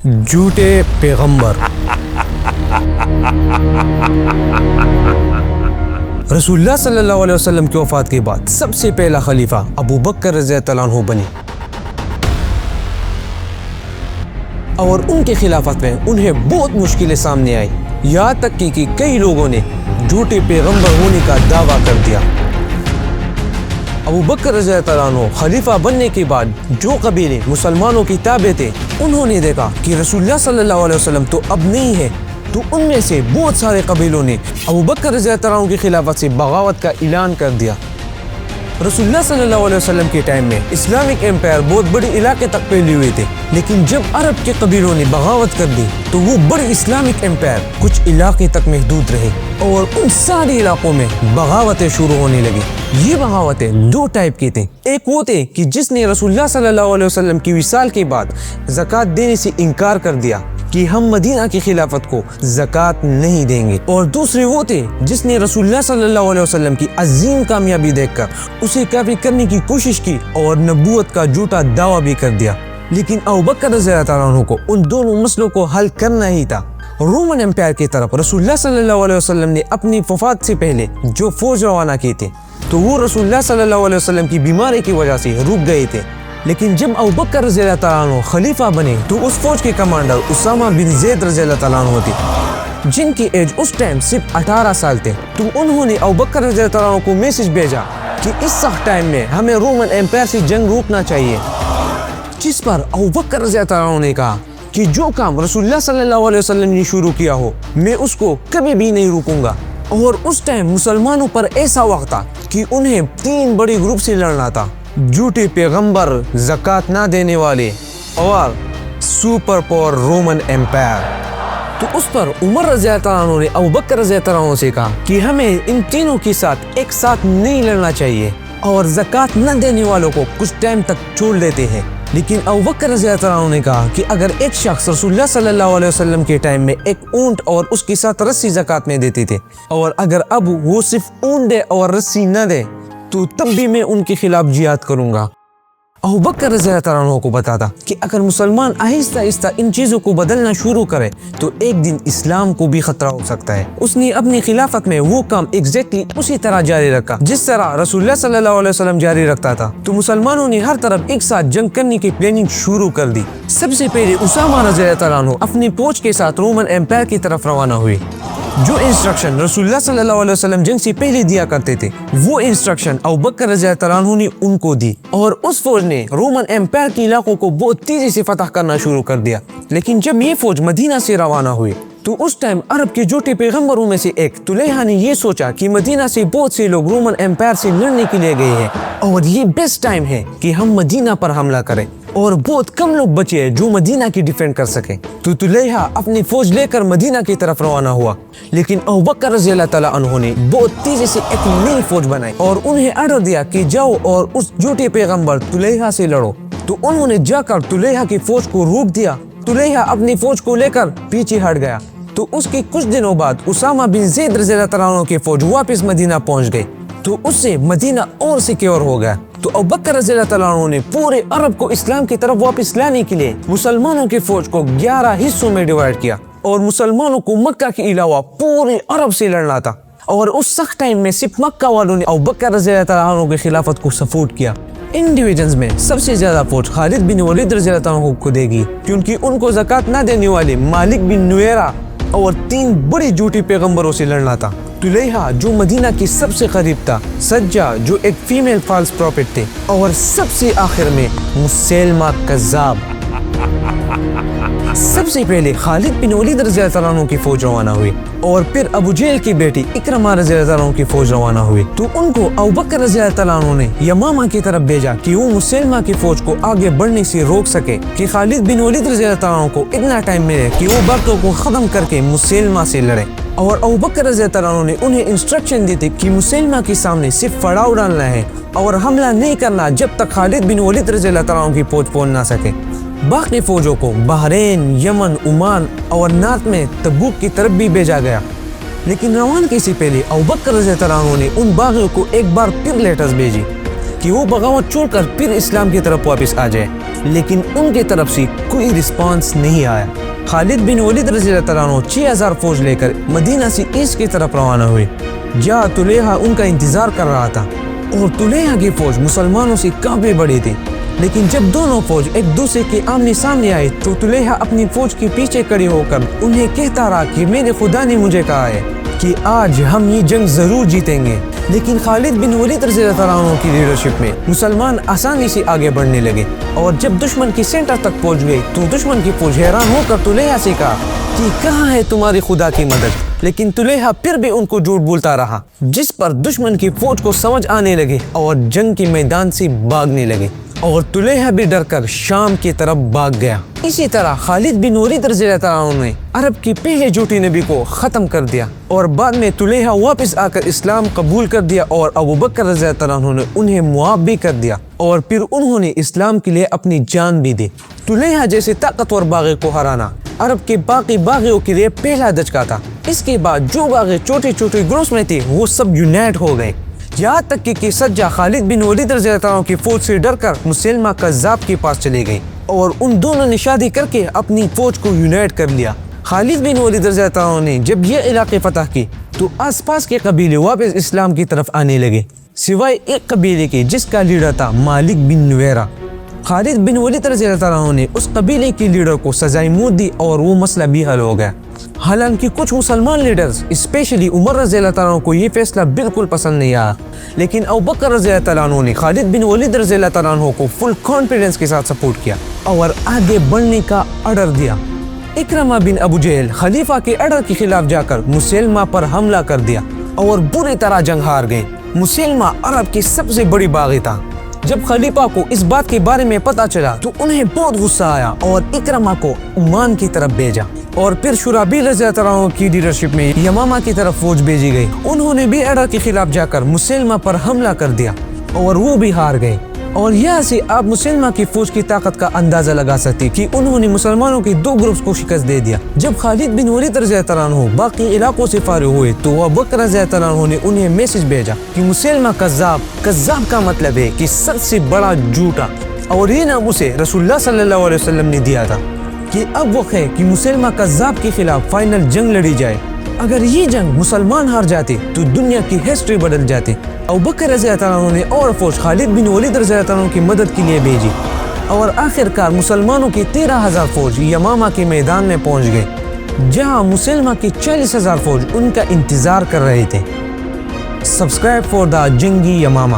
جھوٹے پیغمبر۔ رسول اللہ صلی اللہ علیہ وسلم کی وفات کے بعد سب سے پہلا خلیفہ ابو بکر رضی اللہ عنہ بنے اور ان کے خلافت میں انہیں بہت مشکلیں سامنے آئی، یہاں تک کہ کئی لوگوں نے جھوٹے پیغمبر ہونے کا دعویٰ کر دیا۔ ابو بکر رضی اللہ عنہ خلیفہ بننے کے بعد جو قبیلے مسلمانوں کی تابع تھے انہوں نے دیکھا کہ رسول اللہ صلی اللہ علیہ وسلم تو اب نہیں ہے، تو ان میں سے بہت سارے قبیلوں نے ابو بکر رضی اللہ عنہ کی خلافت سے بغاوت کا اعلان کر دیا۔ رسول اللہ صلی اللہ علیہ وسلم کے ٹائم میں اسلامک امپائر بہت بڑے علاقے تک پھیلے ہوئے تھے، لیکن جب عرب کے قبیلوں نے بغاوت کر دی تو وہ بڑے اسلامک امپائر کچھ علاقے تک محدود رہے اور ان سارے علاقوں میں بغاوتیں شروع ہونے لگی۔ یہ بغاوتیں دو ٹائپ کی تھیں، ایک وہ تھے کہ جس نے رسول اللہ صلی اللہ علیہ وسلم کی وصال کے بعد زکوٰۃ دینے سے انکار کر دیا کہ ہم مدینہ کی خلافت کو زکوٰۃ نہیں دیں گے، اور دوسرے وہ تھے جس نے رسول اللہ صلی اللہ علیہ وسلم کی عظیم کامیابی دیکھ کر اسے کافی کرنے کی کوشش کی اور نبوت کا جھوٹا دعویٰ بھی کر دیا۔ لیکن ابو بکر رضی اللہ عنہ کو ان دونوں مسئلوں کو حل کرنا ہی تھا۔ رومن امپائر کی طرف رسول اللہ صلی اللہ علیہ وسلم نے اپنی وفات سے پہلے جو فوج روانہ کی تھی تو وہ رسول اللہ صلی اللہ علیہ وسلم کی بیماری کی وجہ سے رک گئے تھے، لیکن جب ابو بکر رضی اللہ عنہ خلیفہ بنے تو اس فوج کے کمانڈر اسامہ بن زید رضی اللہ عنہ تھے، جن کی ایج اس ٹائم صرف 18 سال تھے۔ تو انہوں نے ابو بکر رضی اللہ عنہ کو میسج بھیجا کہ اس سخت ٹائم میں ہمیں رومن امپائر سے جنگ روکنا چاہیے، جس پر ابو بکر رضی اللہ عنہ نے کہا کہ جو کام رسول اللہ صلی اللہ علیہ وسلم نے شروع کیا ہو میں اس کو کبھی بھی نہیں روکوں گا۔ اور اس ٹائم مسلمانوں پر ایسا وقت تھا کہ انہیں 3 بڑے گروپ سے لڑنا تھا: جھوٹے پیغمبر، زکوٰۃ نہ دینے والے اور سپر پاور رومن امپائر۔ تو اس پر عمر رضی اللہ عنہ نے ابو بکر رضی اللہ عنہ سے کہا کہ ہمیں ان تینوں کے ساتھ ایک ساتھ نہیں لڑنا چاہیے اور زکوٰۃ نہ دینے والوں کو کچھ ٹائم تک چھوڑ دیتے ہیں۔ لیکن ابو بکر رضی اللہ عنہ نے کہا کہ اگر ایک شخص رسول اللہ صلی اللہ علیہ وسلم کے ٹائم میں ایک اونٹ اور اس کے ساتھ رسی زکوٰۃ میں دیتے تھے، اور اگر اب وہ صرف اونٹ دے اور رسی نہ دے تو تب بھی میں ان کے خلاف جہاد کروں گا۔ ابو بکر رضی اللہ عنہ کو بتاتا کہ اگر مسلمان آہستہ آہستہ ان چیزوں کو بدلنا شروع کرے تو ایک دن اسلام کو بھی خطرہ ہو سکتا ہے۔ اس نے اپنی خلافت میں وہ کام ایگزیکٹلی اسی طرح جاری رکھا جس طرح رسول اللہ صلی اللہ علیہ وسلم جاری رکھتا تھا۔ تو مسلمانوں نے ہر طرف ایک ساتھ جنگ کرنے کی پلاننگ شروع کر دی۔ سب سے پہلے اسامہ رضی اللہ عنہ اپنی فوج کے ساتھ رومن امپائر کی طرف روانہ ہوئے۔ جو انسٹرکشن رسول اللہ صلی اللہ علیہ وسلم جنگ سے پہلے دیا کرتے تھے وہ انسٹرکشن ابو بکر رضی اللہ عنہ نے ان کو دی، اور اس فوج نے رومن امپائر کے علاقوں کو بہت تیزی سے فتح کرنا شروع کر دیا۔ لیکن جب یہ فوج مدینہ سے روانہ ہوئی تو اس ٹائم عرب کے جھوٹے پیغمبروں میں سے ایک طلیحہ نے یہ سوچا کہ مدینہ سے بہت سے لوگ رومن امپائر سے لڑنے کے لیے گئے ہیں اور یہ بیسٹ ٹائم ہے کہ ہم مدینہ پر حملہ کریں، اور بہت کم لوگ بچے ہیں جو مدینہ کی ڈیفینڈ کر سکیں۔ تو طلیحہ اپنی فوج لے کر مدینہ کی طرف روانہ ہوا، لیکن ابو بکر رضی اللہ تعالیٰ عنہ نے بہت تیزی سے ایک نئی فوج بنائی اور انہیں آرڈر دیا کہ جاؤ اور اس جھوٹے پیغمبر طلیحہ سے لڑو۔ تو انہوں نے جا کر طلیحہ کی فوج کو روک دیا۔ طلیحہ اپنی فوج کو لے کر پیچھے ہٹ گیا۔ تو اس کے کچھ دنوں بعد اسامہ بن زید رضی اللہ عنہ کی فوج واپس مدینہ پہنچ گئی، تو اس سے مدینہ اور سیکیور ہو گیا۔ تو ابو بکر رضی اللہ عنہ نے پورے عرب کو اسلام کی طرف واپس لانے کے لیے مسلمانوں کی فوج کو 11 حصوں میں ڈیوائیڈ کیا، اور مسلمانوں کو مکہ کے علاوہ پورے عرب سے لڑنا تھا۔ اور اس سخت ٹائم میں صرف مکہ والوں نے ابو بکر رضی اللہ عنہ کی خلافت کو سپورٹ کیا۔ ان ڈویژنز میں سب سے زیادہ فوج خالد بن ولید رضی اللہ عنہ کو دے گی، کیونکہ ان کو زکوٰۃ نہ دینے والے مالک بن نویرہ اور 3 بڑے جھوٹے پیغمبروں سے لڑنا تھا: طلیحہ جو مدینہ کے سب سے قریب تھا، سجا جو ایک فیمیل فالس پروفٹ تھے، اور سب سے آخر میں مسیلمہ کذاب۔ سب سے پہلے خالد بن ولید رضی اللہ عنہ کی فوج روانہ ہوئی، اور پھر ابو جہل کی بیٹی اکرمہ رضی اللہ عنہ کی فوج روانہ ہوئی۔ تو ان کو ابو بکر رضی اللہ عنہ نے یمامہ کی طرف بھیجا کہ وہ مسلمہ کی فوج کو آگے بڑھنے سے روک سکے، کہ خالد بن ولید رضی اللہ عنہ کو اتنا ٹائم ملے کہ وہ باقیوں کو ختم کر کے مسلمہ سے لڑے۔ اور ابو بکر رضی اللہ عنہ نے انہیں انسٹرکشن دی تھی کہ مسلمہ کے سامنے صرف پڑاؤ ڈالنا ہے اور حملہ نہیں کرنا جب تک خالد بن ولید رضی اللہ عنہ کی فوج پہنچ نہ سکے۔ باقی فوجوں کو بحرین، یمن، عمان اور نارتھ میں تبوک کی طرف بھی بھیجا گیا، لیکن روانگی سے پہلے ابو بکر رضی اللہ عنہ نے ان باغیوں کو ایک بار پھر لیٹرز بھیجی کہ وہ بغاوت چھوڑ کر پھر اسلام کی طرف واپس آ جائے، لیکن ان کی طرف سے کوئی رسپانس نہیں آیا۔ خالد بن ولید رضی اللہ تعالیٰ عنہ 6000 فوج لے کر مدینہ سے ایسٹ کی طرف روانہ ہوئے، جہاں طلیحہ ان کا انتظار کر رہا تھا، اور طلیحہ کی فوج مسلمانوں سے کافی بڑی تھی۔ لیکن جب دونوں فوج ایک دوسرے کے آمنے سامنے آئے تو طلیحہ اپنی فوج کے پیچھے کھڑے ہو کر انہیں کہتا رہا کہ میرے خدا نے مجھے کہا ہے کہ آج ہم یہ جنگ ضرور جیتیں گے۔ لیکن خالد بن ولید رضی اللہ تعالیٰ عنہ کی لیڈرشپ میں مسلمان آسانی سے آگے بڑھنے لگے، اور جب دشمن کی سینٹر تک پہنچ گئے تو دشمن کی فوج حیران ہو کر طلیحہ سے کہا کہ کہاں ہے تمہاری خدا کی مدد؟ لیکن طلیحہ پھر بھی ان کو جھوٹ بولتا رہا، جس پر دشمن کی فوج کو سمجھ آنے لگے اور جنگ کے میدان سے بھاگنے لگے، اور طلیحہ بھی ڈر کر شام کی طرف بھاگ گیا۔ اسی طرح خالد بن ولید رضی اللہ تعالیٰ عنہ نے عرب کی پہلے جھوٹی نبی کو ختم کر دیا، اور بعد میں طلیحہ واپس آ کر اسلام قبول کر دیا، اور ابوبکر رضی اللہ تعالیٰ عنہ نے انہیں معاف بھی کر دیا، اور پھر انہوں نے اسلام کے لیے اپنی جان بھی دی۔ طلیحہ جیسے طاقتور باغی کو ہرانا عرب کے باقی باغیوں کے لیے پہلا دھچکا تھا۔ اس کے بعد جو باغی چھوٹے چھوٹے گروپس میں تھے وہ سب یونائٹ ہو گئے، یہاں تک کہ سجا خالد بن ولید رضی اللہ تعالیٰ عنہ کی فوج سے ڈر کر مسلمہ کذاب کے پاس چلے گئی، اور ان دونوں نے شادی کر کے اپنی فوج کو یونائٹ کر لیا۔ خالد بن ولید رضی اللہ تعالیٰ عنہ نے جب یہ علاقے فتح کی تو آس پاس کے قبیلے واپس اسلام کی طرف آنے لگے، سوائے ایک قبیلے کے جس کا لیڈر تھا مالک بن نویرہ۔ خالد بن ولید رضی اللہ تعالیٰ عنہ نے اس قبیلے کے لیڈر کو سزائے موت دی، اور وہ مسئلہ بھی حل ہو گیا۔ حالانکہ کچھ مسلمان لیڈرز اسپیشلی عمر رضی اللہ تعالیٰ عنہ کو یہ فیصلہ بالکل پسند نہیں آیا، لیکن ابوبکر رضی اللہ تعالیٰ عنہ نے خالد بن ولید رضی اللہ تعالیٰ عنہ کو فل کانفیڈنس کے ساتھ سپورٹ کیا اور آگے بڑھنے کا آرڈر دیا۔ اکرمہ بن ابو جہل خلیفہ کے آرڈر کے خلاف جا کر مسلمہ پر حملہ کر دیا اور بری طرح جنگ ہار گئے۔ مسلمہ عرب کی سب سے بڑی باغی تھا۔ جب خلیفہ کو اس بات کے بارے میں پتہ چلا تو انہیں بہت غصہ آیا اور اکرمہ کو عمان کی طرف بھیجا، اور پھر شرحبیل رضی اللہ عنہ کی لیڈرشپ میں یمامہ کی طرف فوج بھیجی گئی۔ انہوں نے بھی آرڈر کے خلاف جا کر مسلمہ پر حملہ کر دیا اور وہ بھی ہار گئے، اور یہاں سے آپ مسلمہ کی فوج کی طاقت کا اندازہ لگا سکتے کہ انہوں نے مسلمانوں کے 2 گروپس کو شکست دے دیا۔ جب خالد بن ولید رضی اللہ عنہ باقی علاقوں سے فارغ ہوئے تو ابوبکر رضی اللہ عنہ نے انہیں میسج بھیجا کہ مسلمہ کذاب کا مطلب ہے کہ سب سے بڑا جھوٹا، اور یہ نام اسے رسول اللہ صلی اللہ علیہ وسلم نے دیا تھا کہ اب وقت ہے کہ مسلمہ کذاب کے خلاف فائنل جنگ لڑی جائے۔ اگر یہ جنگ مسلمان ہار جاتے تو دنیا کی ہسٹری بدل جاتی۔ ابوبکر رضی اللہ عنہ نے اور فوج خالد بن ولید رضی اللہ عنہ کی مدد کے لیے بھیجی، اور آخر کار مسلمانوں کی 13000 فوج یمامہ کے میدان میں پہنچ گئے، جہاں مسلمہ کی 40000 فوج ان کا انتظار کر رہے تھے۔ سبسکرائب فور دا جنگی یمامہ۔